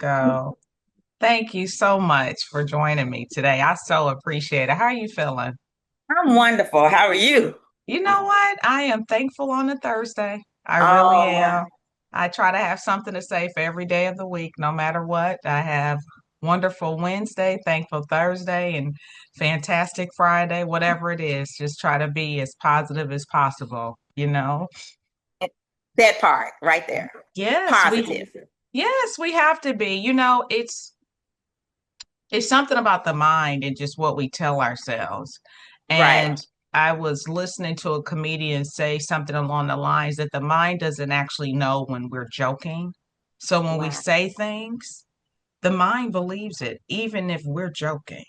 go. Thank you so much for joining me today. I so appreciate it. How are you feeling? I'm wonderful. How are you? You know what? I am thankful on a Thursday. I really Oh, am. I try to have something to say for every day of the week, no matter what. I have wonderful Wednesday, thankful Thursday, and fantastic Friday, whatever it is. Just try to be as positive as possible, you know? that part right there. Yes, we Positive. yes, we have to be. It's something about the mind and just what we tell ourselves. Right. And I was listening to a comedian say something along the lines that the mind doesn't actually know when we're joking. So when we Wow. say things, the mind believes it, even if we're joking.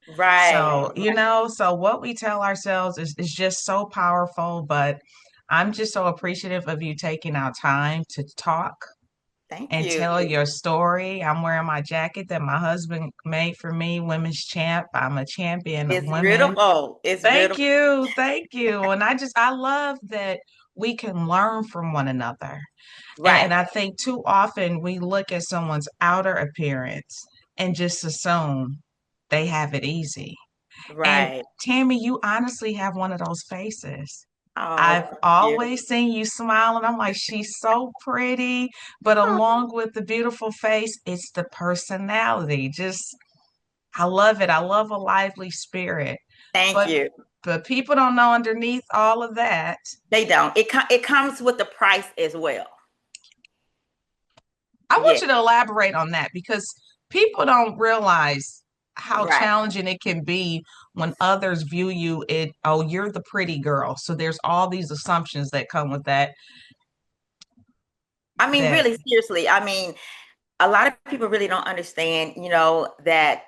Right. So what we tell ourselves is just so powerful. But I'm just so appreciative of you taking our time to talk Thank and you. tell your story. I'm wearing my jacket that my husband made for me, Women's Champ. I'm a champion of It's women. beautiful. It's Thank beautiful. you. Thank you. And I love that we can learn from one another. And Right. I think too often we look at someone's outer appearance and just assume they have it easy. And Right. Tammy, you honestly have one of those faces. Oh, I've thank you. always seen you smile, and I'm like, she's so pretty. But Oh, along with the beautiful face, it's the personality. Just, I love it. I love a lively spirit. thank But you. but people don't know underneath all of that. They don't. It comes with the price as well. I want Yeah. you to elaborate on that because people don't realize how Right. challenging it can be when others view you oh, you're the pretty girl. So there's all these assumptions that come with that I mean, that really seriously. I mean, a lot of people really don't understand, that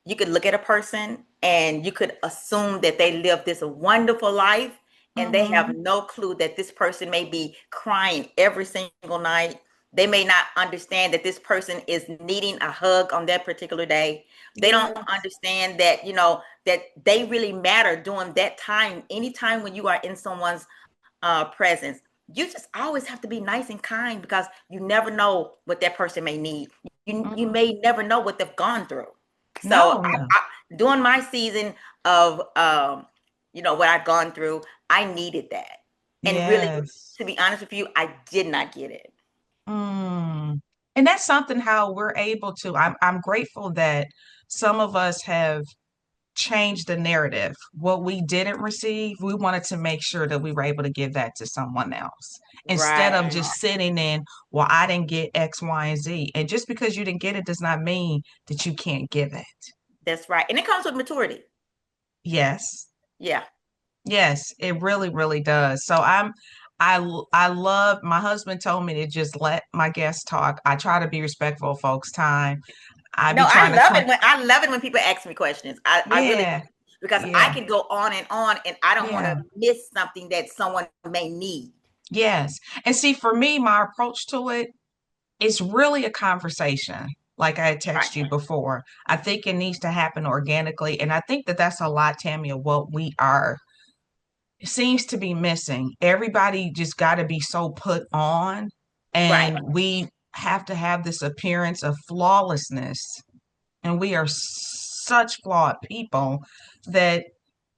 you could look at a person and you could assume that they live this wonderful life and they have Mhm. no clue that this person may be crying every single night. They may not understand that this person is needing a hug on that particular day. They don't Yes. understand that, that they really matter during that time. Anytime when you are in someone's presence. You just always have to be nice and kind because you never know what that person may need. You Mhm. may never know what they've gone through. So No, no. during my season of what I've gone through, I needed that. And really, Yes. to be honest with you, I did not get it. Mm. And that's something how we're able to. I'm grateful that some of us have changed the narrative. What we didn't receive, we wanted to make sure that we were able to give that to someone else instead of Right. just sitting in, well, I didn't get X, Y, and Z. And just because you didn't get it does not mean that you can't give it. That's right. And it comes with maturity. Yes. Yeah. Yes, it really, really does. I love, my husband told me to just let my guests talk. I try to be respectful of folks' time. I No, be I trying to love come. it when people ask me questions. I really Yeah, do because I yeah, can go on and I don't want to yeah, miss something that someone may need. yes. And see, for me, my approach to it is really a conversation. Like I had Right. texted you before, I think it needs to happen organically, and I think that that's a lot, Tammy, of what we are seems to be missing. Everybody just got to be so put on, Right. and we have to have this appearance of flawlessness. And we are such flawed people that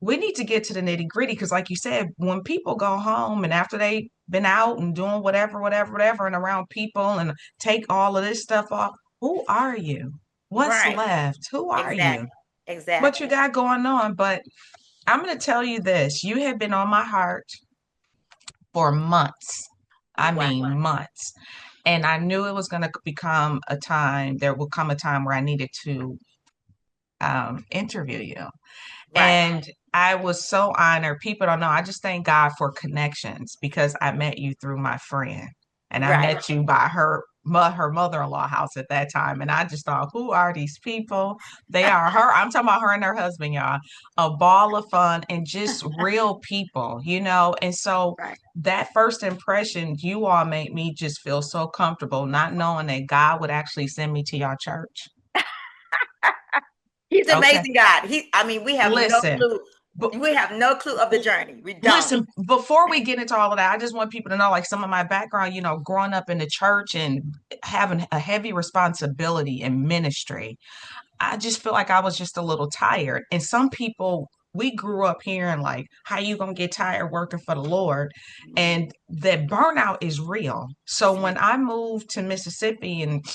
we need to get to the nitty gritty. Because, like you said, when people go home and after they've been out and doing whatever, whatever, whatever, and around people and take all of this stuff off, who are you? What's Right. left? Who are you? Exactly. What you Exactly. got going on? But I'm going to tell you this, you have been on my heart for months. I Wow. mean, months. And I knew it was going to become a time, there will come a time where I needed to interview you. Right. And I was so honored. People don't know. I just thank God for connections because I met you through my friend, and I Right. met you by her mother-in-law house at that time. And I just thought, who are these people? They are her. I'm talking about her and her husband, y'all. A ball of fun and just real people. And so Right. that first impression, you all made me just feel so comfortable, not knowing that God would actually send me to your church. He's an Okay. amazing God. I mean, we have no Listen. clue But We have no clue of the journey. We don't. listen, before we get into all of that, I just want people to know, like, some of my background, growing up in the church and having a heavy responsibility in ministry. I just feel like I was just a little tired. And some people, we grew up hearing like, how you gonna get tired working for the Lord? And that burnout is real. So when I moved to Mississippi, and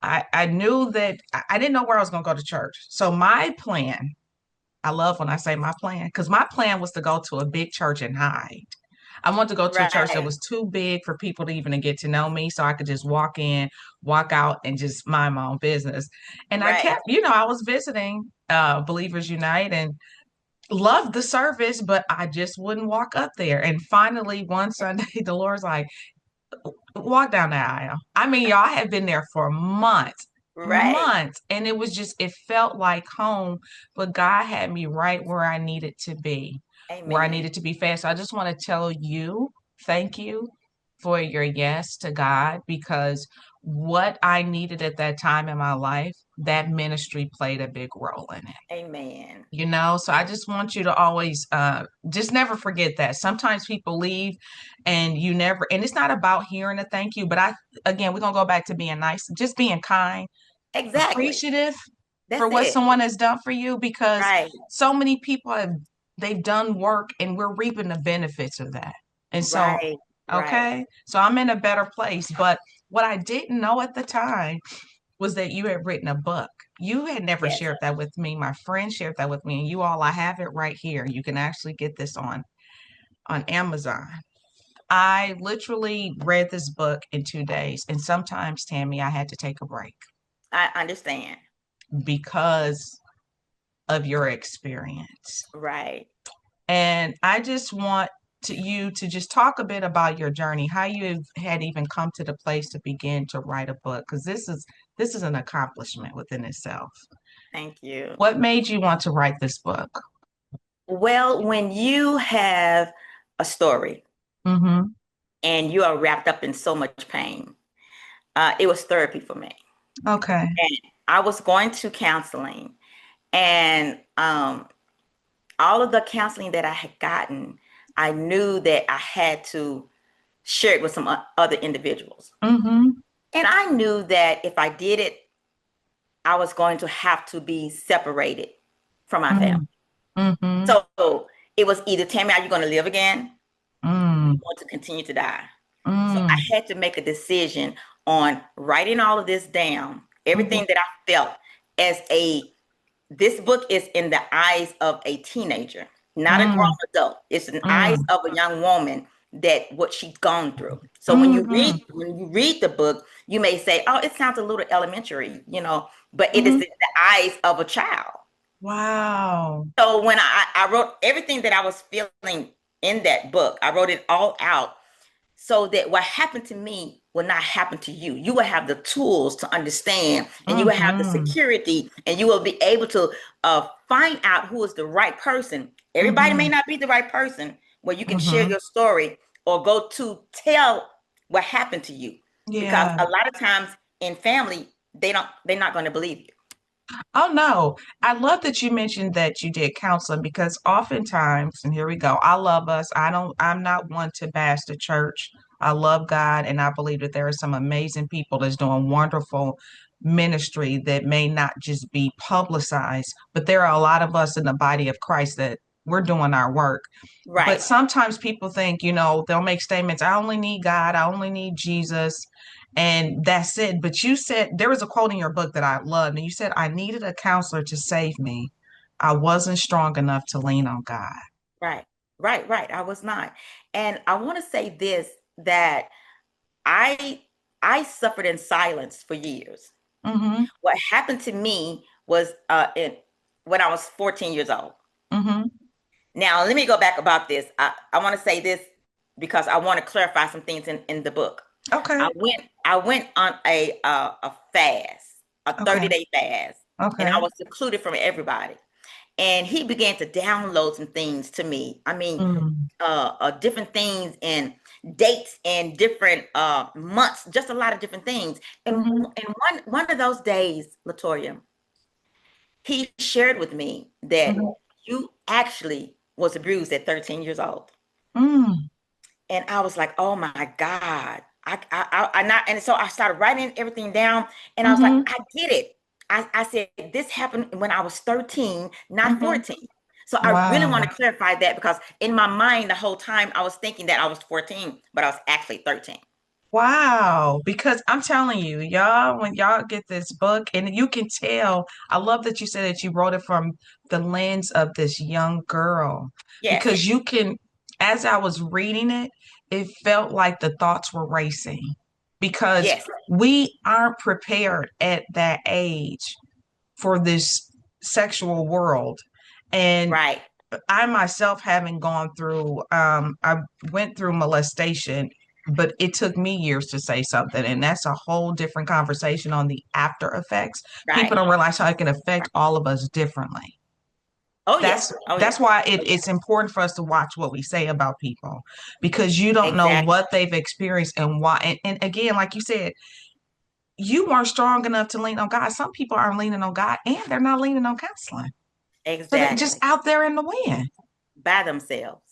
I knew that I didn't know where I was gonna go to church. So my plan, I love when I say my plan, because my plan was to go to a big church and hide. I wanted to go to a church that Right. was too big for people to even get to know me, so I could just walk in, walk out, and just mind my own business. And I Right. kept, I was visiting Believers Unite and loved the service, but I just wouldn't walk up there. And finally, one Sunday, the Lord's like, walk down the aisle. I mean, y'all had been there for months, Right. months, and it was just, it felt like home, but God had me right where I needed to be, where I Amen. needed to be fast. So I just want to tell you, thank you for your yes to God, because what I needed at that time in my life, that ministry played a big role in it. Amen. So I just want you to always just never forget that sometimes people leave and you never, and it's not about hearing a thank you, but again, we're gonna go back to being nice, just being kind, Exactly. appreciative That's for what it. someone has done for you, because Right. so many people they've done work and we're reaping the benefits of that. And so, Right. Right. okay, so I'm in a better place. But what I didn't know at the time was that you had written a book. You had never Yes. shared that with me. My friend shared that with me, and you all, I have it right here. You can actually get this on Amazon. I literally read this book in 2 days, and sometimes, Tammy, I had to take a break I understand. because of your experience. Right. And I just want you to just talk a bit about your journey, how you had even come to the place to begin to write a book, because this is an accomplishment within itself. Thank you. What made you want to write this book? Well, when you have a story Mm-hmm. and you are wrapped up in so much pain, it was therapy for me. Okay. And I was going to counseling, and all of the counseling that I had gotten, I knew that I had to share it with some other individuals. Mm-hmm. And I knew that if I did it, I was going to have to be separated from my family. Mm-hmm. So it was either, Tammy, are you going to live again? Or Mm-hmm. you want to continue to die? So I Mm-hmm. had to make a decision on writing all of this down, everything that I felt as this book is in the eyes of a teenager, not a grown Mm-hmm. adult. It's in the eyes Mm-hmm. of a young woman, that what she's gone through. So Mm-hmm. when you read the book, you may say, "Oh, it sounds a little elementary," but it is in Mm-hmm. the eyes of a child. Wow. So when I wrote everything that I was feeling in that book, I wrote it all out so that what happened to me will not happen to you. You will have the tools to understand, and you will have the Mm-hmm. security, and you will be able to find out who is the right person. Everybody Mm-hmm. may not be the right person where you can share Mm-hmm. your story or go to tell what happened to you, because Yeah. a lot of times in family they're not going to believe you. Oh no. I love that you mentioned that you did counseling, because oftentimes, and here we go, I love us. I'm not one to bash the church. I love God, and I believe that there are some amazing people that's doing wonderful ministry that may not just be publicized, but there are a lot of us in the body of Christ that we're doing our work. But Right. sometimes people think, they'll make statements, I only need God, I only need Jesus, and that's it. But you said, there was a quote in your book that I loved, and you said, I needed a counselor to save me. I wasn't strong enough to lean on God. Right. Right. I was not. And I want to say this, that I I suffered in silence for years. Mm-hmm. What happened to me was when I was 14 years old. Mm-hmm. Now, let me go back about this. I want to say this because I want to clarify some things in the book. Okay. I went on a fast, a Okay. 30-day fast, and I Okay. was secluded from everybody. And he began to download some things to me. I mean, Mm. different things and dates and different months, just a lot of different things. Mm-hmm. And one of those days, Latoya, he shared with me that Mm-hmm. You actually was abused at 13 years old. Mm, And I was like, oh my God. And so I started writing everything down, and I was like, mm-hmm, I get it. I said, this happened when I was 13, not mm-hmm. 14. So I really want Wow. to clarify that because in my mind, the whole time I was thinking that I was 14, but I was actually 13. Wow. Because I'm telling you, y'all, when y'all get this book, and you can tell, I love that you said that you wrote it from the lens of this young girl, Yes, because you can, as I was reading it, it felt like the thoughts were racing because yes, we aren't prepared at that age for this sexual world. And right. I myself haven't gone through, I went through molestation, but it took me years to say something. And that's a whole different conversation on the after effects. People Right. don't realize how it can affect all of us differently. Oh yeah. That's Oh yeah. that's why it's important for us to watch what we say about people because you don't know Exactly. what they've experienced and why. And again, like you said, you weren't strong enough to lean on God. Some people aren't leaning on God and they're not leaning on counseling. So they're just Exactly. out there in the wind By themselves.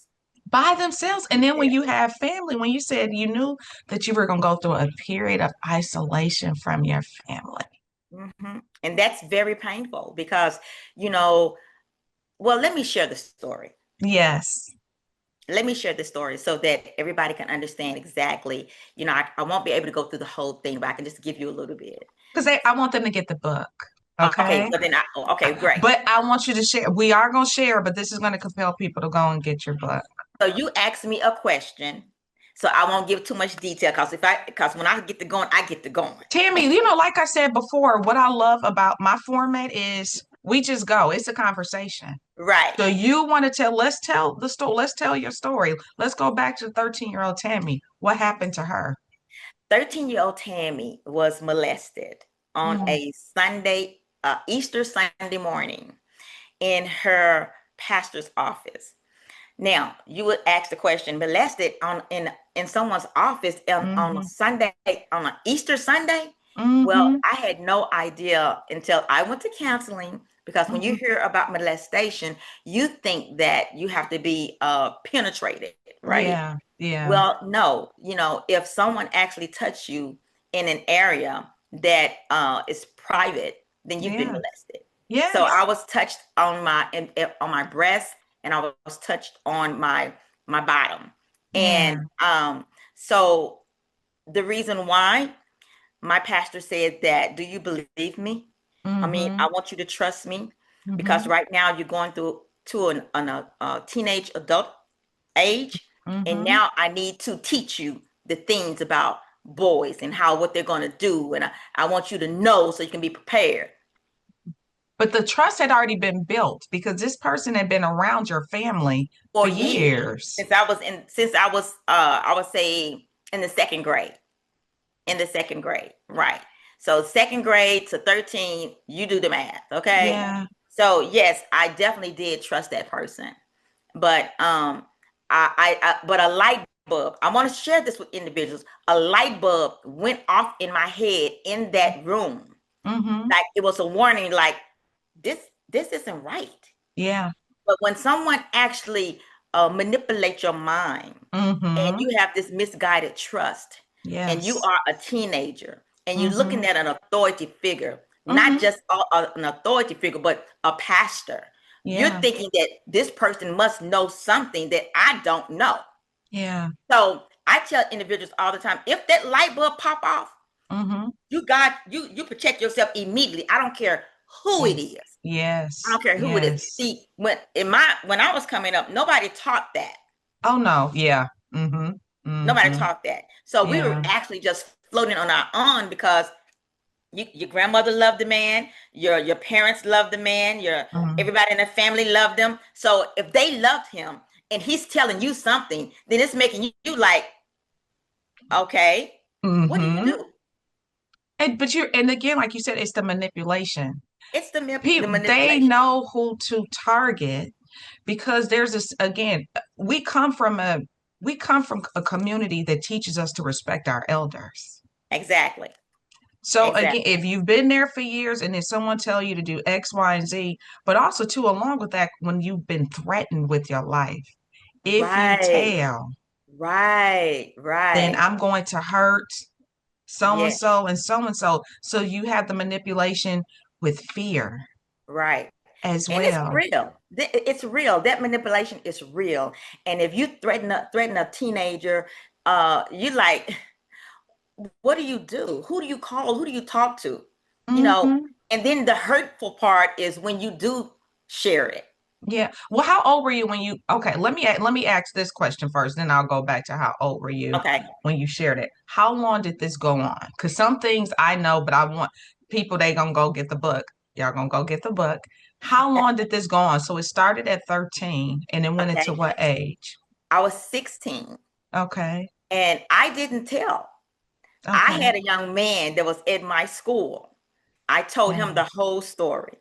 by themselves. And then when Yeah. you have family, when you said you knew that you were going to go through a period of isolation from your family. And that's very painful because, you know, well, let me share the story. Yes. Let me share the story so that everybody can understand exactly. I won't be able to go through the whole thing, but I can just give you a little bit. Because I want them to get the book. Okay, Okay. well then okay, great. But I want you to share. We are going to share, but this is going to compel people to go and get your book. So you asked me a question, so I won't give too much detail because when I get to going, I get to going. Tammy, like I said before, what I love about my format is we just go. It's a conversation. Right. So you want to tell, let's tell the story. Let's tell your story. Let's go back to 13-year-old Tammy. What happened to her? 13-year-old Tammy was molested on Mm, a Sunday, Easter Sunday morning in her pastor's office. Now, you would ask the question, molested in someone's office on a mm-hmm, Sunday, on an Easter Sunday? Well, mm-hmm, I had no idea until I went to counseling because when you mm-hmm. hear about molestation, you think that you have to be penetrated, right? Yeah, yeah, Well, no, if someone actually touched you in an area that is private, then you've been yeah, molested. So yes, I was touched on my breast, and I was touched on my bottom. yeah, And so the reason why my pastor said that, do you believe me? I mean, mm-hmm, I want you to trust me because mm-hmm, right now you're going through to a teenage adult age, and mm-hmm. now I need to teach you the things about boys and what they're going to do, and I want you to know so you can be prepared. But the trust had already been built because this person had been around your family for For years, years. since I was I would say in the second grade. In the second grade, right? So second grade to 13, you do the math, okay? Yeah. So yes, I definitely did trust that person, but but a light bulb. I want to share this with individuals. A light bulb went off in my head in that room. Mm-hmm. Like it was a warning, like this this isn't right. Yeah. But when someone actually manipulates your mind and Mm-hmm. you have this misguided trust and you Yes. are a teenager and you're Mm-hmm. looking at an authority figure, not Mm-hmm. just an authority figure, but a pastor, you're Yeah. thinking that this person must know something that I don't know. Yeah. So I tell individuals all the time, if that light bulb pop off, Mm-hmm. you protect yourself immediately. I don't care who it Yes. is. I Yes. don't care who it is. Yes. See, when I was coming up, nobody taught that. Oh no. Yeah. Mm-hmm. Nobody Mm-hmm. taught that. So we were Yeah. actually just floating on our own because your grandmother loved the man, your parents loved the man, your Mm-hmm. everybody in the family loved him. So if they loved him and he's telling you something, then it's making you like, okay, what do you Mm-hmm. do? But and again, like you said, it's the manipulation. It's the People they manipulation. know who to target because there's this again, we come from a community that teaches us to respect our elders. Exactly. So again, Exactly. if you've been there for years and then someone tell you to do X, Y, and Z, but also too along with that, when you've been threatened with your life, if you Right. tell, Right. then Right. I'm going to hurt so and Yes. so and so and so. So you have the manipulation with fear Right. as And it's well. real. It's real. That manipulation is real. And if you threaten a teenager, you like, what do you do? Who do you call? Who do you talk to? You know, Hmm. and then the hurtful part is when you do share it. Yeah. Well, how old were you when you? Okay, let me ask this question first, then I'll go back to how old were you Okay. when you shared it. How long did this go on? Because some things I know, but I want people they gonna go get the book. Y'all gonna go get the book. How long did this go on? So it started at 13 and then went into Okay. what age? I was 16 Okay. and I didn't tell. I Okay. had a young man that was in my school. I told him Wow. the whole story.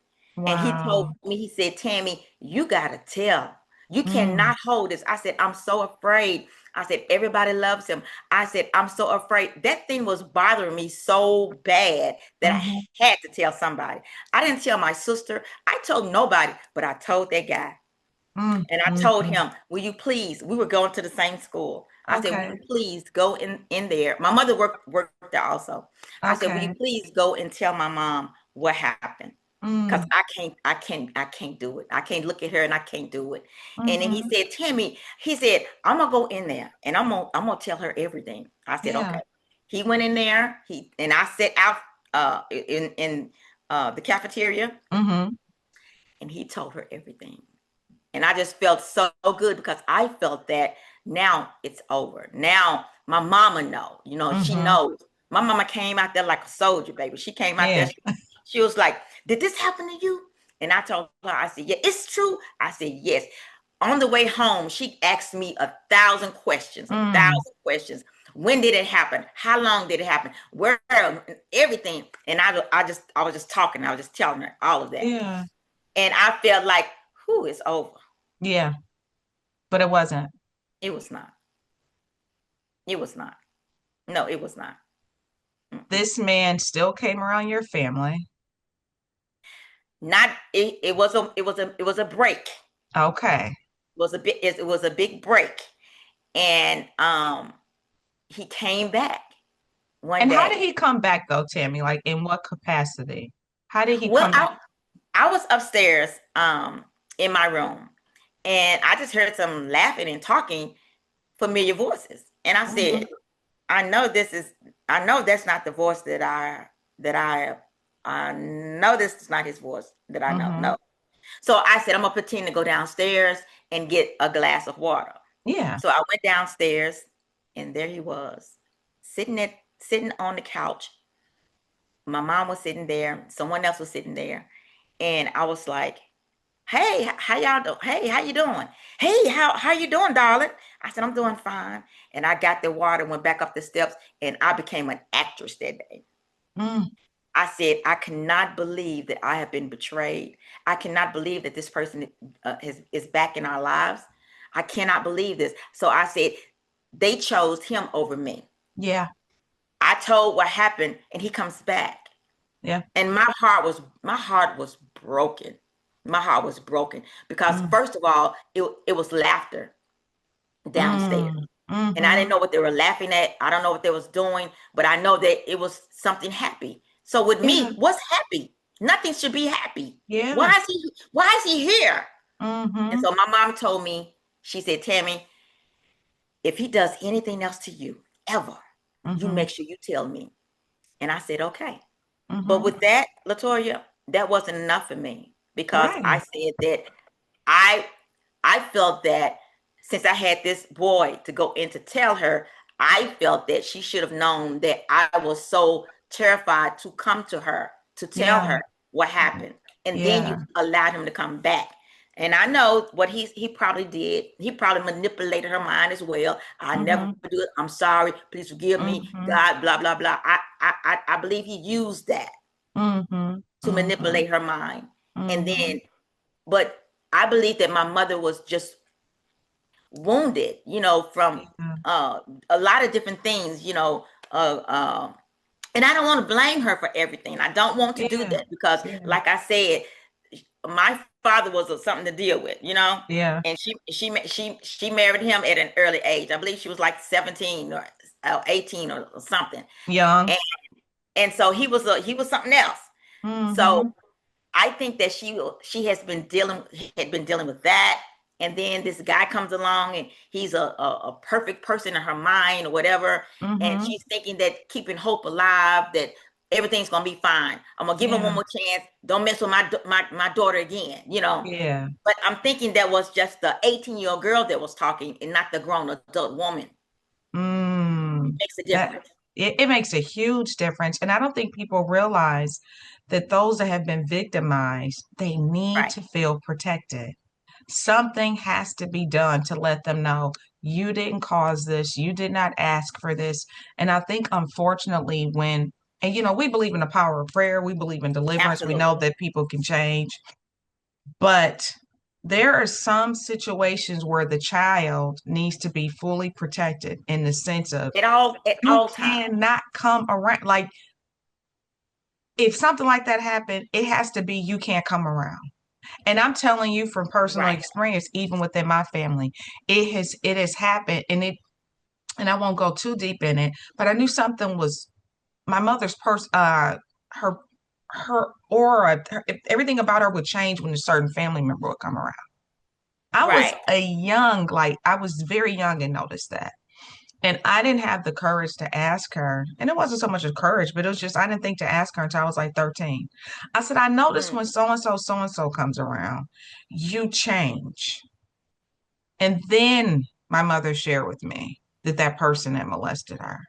And he told Wow. me, he said, Tammy, you got to tell. You Mm, cannot hold this. I said, I'm so afraid. I said, everybody loves him. I said, I'm so afraid. That thing was bothering me so bad that mm-hmm, I had to tell somebody. I didn't tell my sister. I told nobody, but I told that guy. mm, And I told mm-hmm. him, will you please, we were going to the same school. I said, will Okay. you please go in there? My mother worked there also. I said, will you Okay. please go and tell my mom what happened? Because Mm, I can't do it. I can't look at her and I can't do it. And then he mm-hmm. said, Tammy, he said, I'm gonna go in there and I'm gonna tell her everything. I said, Yeah. okay. He went in there, and I sat out in the cafeteria Mm-hmm. and he told her everything. And I just felt so good because I felt that now it's over. Now my mama know, she Mm-hmm. knows. My mama came out there like a soldier, baby. She came out there. Yeah. She was like, did this happen to you? And I told her, I said, yeah, it's true. I said, yes. On the way home, she asked me 1,000 questions, a Mm, thousand questions. When did it happen? How long did it happen? Where? Everything. And I was just talking. I was just telling her all of that. yeah. And I felt like, whew, it's over. Yeah. But it wasn't. It was not. It was not. No, it was not. Mm-mm. This man still came around your family. Not it, it was a break. Okay. It was a big break. And he came back one And how did day. he come back though, Tammy? Like in what capacity? How did he Well, come back? I was upstairs in my room and I just heard some laughing and talking, familiar voices. And I Hmm. said, I know that's not the voice that I know this is not his voice that I know. Hmm. No. So I said, I'm gonna pretend to go downstairs and get a glass of water. Yeah. So I went downstairs and there he was, sitting on the couch. My mom was sitting there, someone else was sitting there, and I was like, hey, how y'all doing? Hey, how you doing? Hey, how you doing, darling? I said, I'm doing fine. And I got the water, went back up the steps, and I became an actress that day. Mm, I said, I cannot believe that I have been betrayed. I cannot believe that this person is back in our lives. I cannot believe this. So I said, they chose him over me. yeah. I told what happened, and he comes back. Yeah. And my heart was broken. My heart was broken because Mm, first of all, it was laughter downstairs. mm, And I hmm. didn't know what they were laughing at. I don't know what they was doing, but I know that it was something happy. So with Yeah. me, what's happy? Nothing should be happy. Why Yeah. is he why is he here? And Hmm. so my mom told me, she said, Tammy, if he does anything else to you ever, you Hmm. make sure you tell me. And I said, okay. But Hmm. with that, Latoya, that wasn't enough for me because I Right. said that I I felt that since I had this boy to go in to tell her, I felt that she should have known that I was so terrified to come to her to tell Yeah. her what happened. And then you Yeah. allowed him to come back. And I know what he probably did. He probably manipulated her mind as well. I never Hmm. do it. I'm sorry. Please forgive me. Hmm. God, blah, blah, blah. I believe he used that Hmm. to Hmm. manipulate her mind. And Hmm. then, but I believe that my mother was just wounded, from Yeah. uh, a lot of different things, uh, uh, And I don't want to blame her for everything. I don't want to do Yeah. that because, Yeah. like I said, my father was something to deal with, Yeah. and she married him at an early age. I believe she was like 17 or 18 or something. Young. And so he was something else. So Mm-hmm. I think that she had been dealing with that, and then this guy comes along and he's a perfect person in her mind or whatever, and Mm-hmm. she's thinking that keeping hope alive, that everything's gonna be fine. I'm gonna give him one Yeah. more chance. Don't mess with my daughter again. Yeah. But I'm thinking that was just the 18-year-old girl that was talking, and not the grown adult woman. Mm. Makes a That difference. it makes a huge difference. And I don't think people realize that those that have been victimized, they need Right. to feel protected. Something has to be done to let them know you didn't cause this, you did not ask for this. And I think, unfortunately, and we believe in the power of prayer, we believe in deliverance, we know Absolutely. that people can change, but there are some situations where the child needs to be fully protected in the sense of At you all times. cannot come around. Like, if something like that happened, it has to be you can't come around. And I'm telling you from personal Right. experience, even within my family, it has happened, and I won't go too deep in it, but I knew something was my mother's her her aura, everything about her would change when a certain family member would come around. I was Right. like I was very young and noticed that. And I didn't have the courage to ask her. And it wasn't so much of courage, but it was just I didn't think to ask her until I was like 13. I said, I noticed when Mm. so and so comes around, you change. And then my mother shared with me that that person had molested her.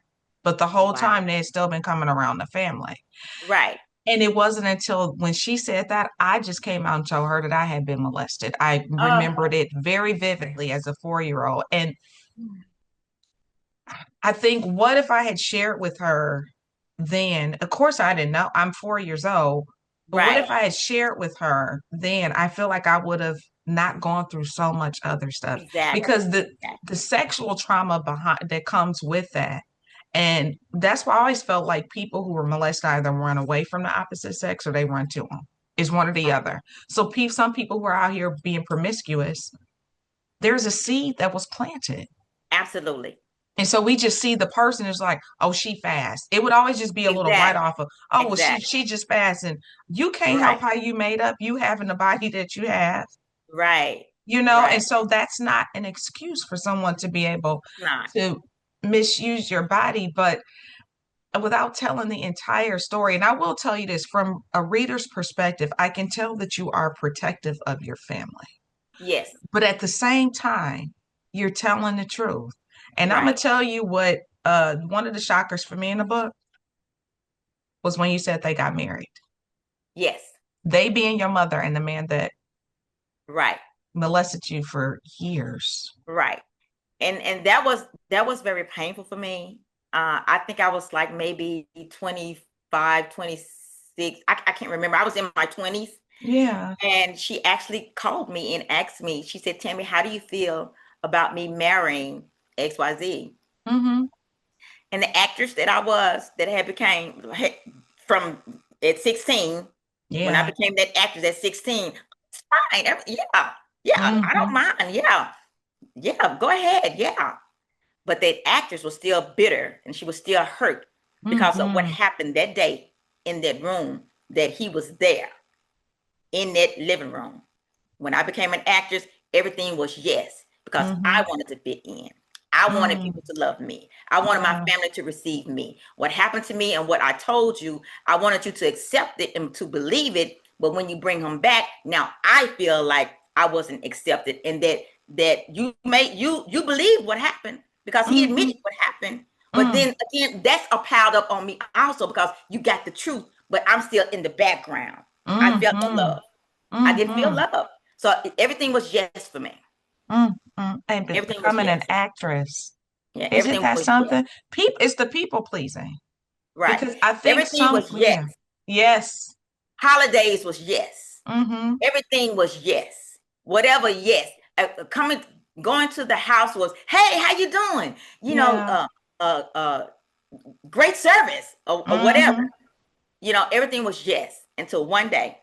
But the whole Wow. time they had still been coming around the family. Right. And it wasn't until when she said that, I just came out and told her that I had been molested. I Uh, remembered it very vividly as a 4-year old. And I think, what if I had shared with her then? Of course, I didn't know. I'm 4 years old. But what right. if I had shared with her then? I feel like I would have not gone through so much other stuff Exactly. because the Exactly. sexual trauma behind that comes with that. And that's why I always felt like people who were molested either run away from the opposite sex or they run to them. Is one or the Right. other. So some people who are out here being promiscuous, there's a seed that was planted. Absolutely. And so we just see the person is like, oh, she fast. It would always just be a little write Exactly. off of, oh, well, she Exactly. she just fast. And you can't help Right. how you made up. You having the body that you have, Right. and Right. so that's not an excuse for someone to be able It's not. to misuse your body, but without telling the entire story. And I will tell you this from a reader's perspective, I can tell that you are protective of your family. Yes. But at the same time, you're telling the truth. And I'm gonna Right. tell you what one of the shockers for me in the book was when you said they got married. Yes. They being your mother and the man that Right. molested you for years. Right. And that was very painful for me. I think I was like maybe 25, 26. I can't remember. I was in my 20s. Yeah. And she actually called me and asked me, she said, Tammy, how do you feel about me marrying XYZ? Mm-hmm. And the actress that I was, that had became from at 16, when I Yeah. became that actress at 16, it's fine. Yeah, yeah, I don't Mm-hmm. mind. Yeah, yeah, go ahead. Yeah. But that actress was still bitter and she was still hurt because of what Mm-hmm. happened that day in that room, that he was there in that living room. When I became an actress, everything was yes, because I Mm-hmm. wanted to fit in. I wanted Mm. people to love me. I wanted my Wow. family to receive me. What happened to me and what I told you, I wanted you to accept it and to believe it. But when you bring him back, now I feel like I wasn't accepted, and that you believe what happened because he Mm-hmm. admitted what happened. But Mm. then again, that's a piled up on me also because you got the truth, but I'm still in the background. I felt no Mm-hmm. love. I didn't feel Mm-hmm. love. So everything was yes for me. Mm-hmm. And Everything was becoming an yes. actress. Yeah, Isn't everything that was yes. something? It's the people pleasing. Right. Because I think Everything was yes. yeah. Yes. Holidays was yes. Mm-hmm. Everything was yes. Whatever, yes. Coming, going to the house was, hey, how you doing? You know, Yeah. uh, uh, great service or whatever. Mm-hmm. You know, everything was yes until one day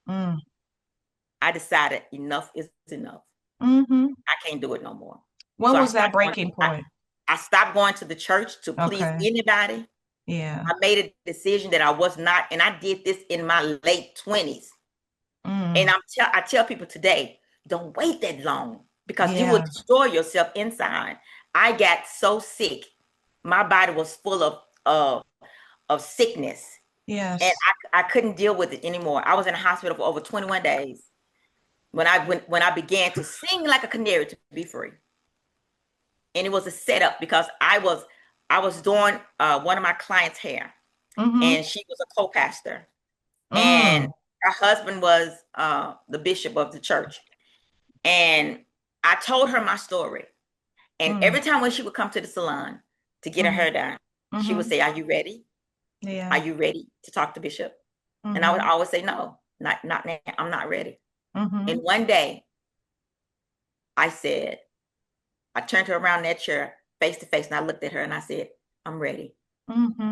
Mm. I decided enough is enough. Mm-hmm. I can't do it no more. When So was that breaking point? I stopped going to the church to please Okay. anybody. Yeah. I made a decision that I was not, and I did this in my late 20s. And Mm. I tell people today, don't wait that long because you will Yeah. destroy yourself inside. I got so sick. My body was full of sickness. And Yes. I couldn't deal with it anymore. I was in the hospital for over 21 days when I began to sing like a canary to be free. And it was a setup because I was doing one of my clients' hair, Mm-hmm. and she was a co-pastor, and Mm. her husband was the bishop of the church. And I told her my story. And Mm. every time when she would come to the salon to get her Mm. hair done, she would Mm-hmm. say, "Are you ready? Are Yeah. you ready to talk to Bishop?" And I would Mm-hmm. always say, "No, not now. I'm not ready." Mm-hmm. And one day I said, I turned her around in that chair face to face and I looked at her and I said, "I'm ready." Mm-hmm.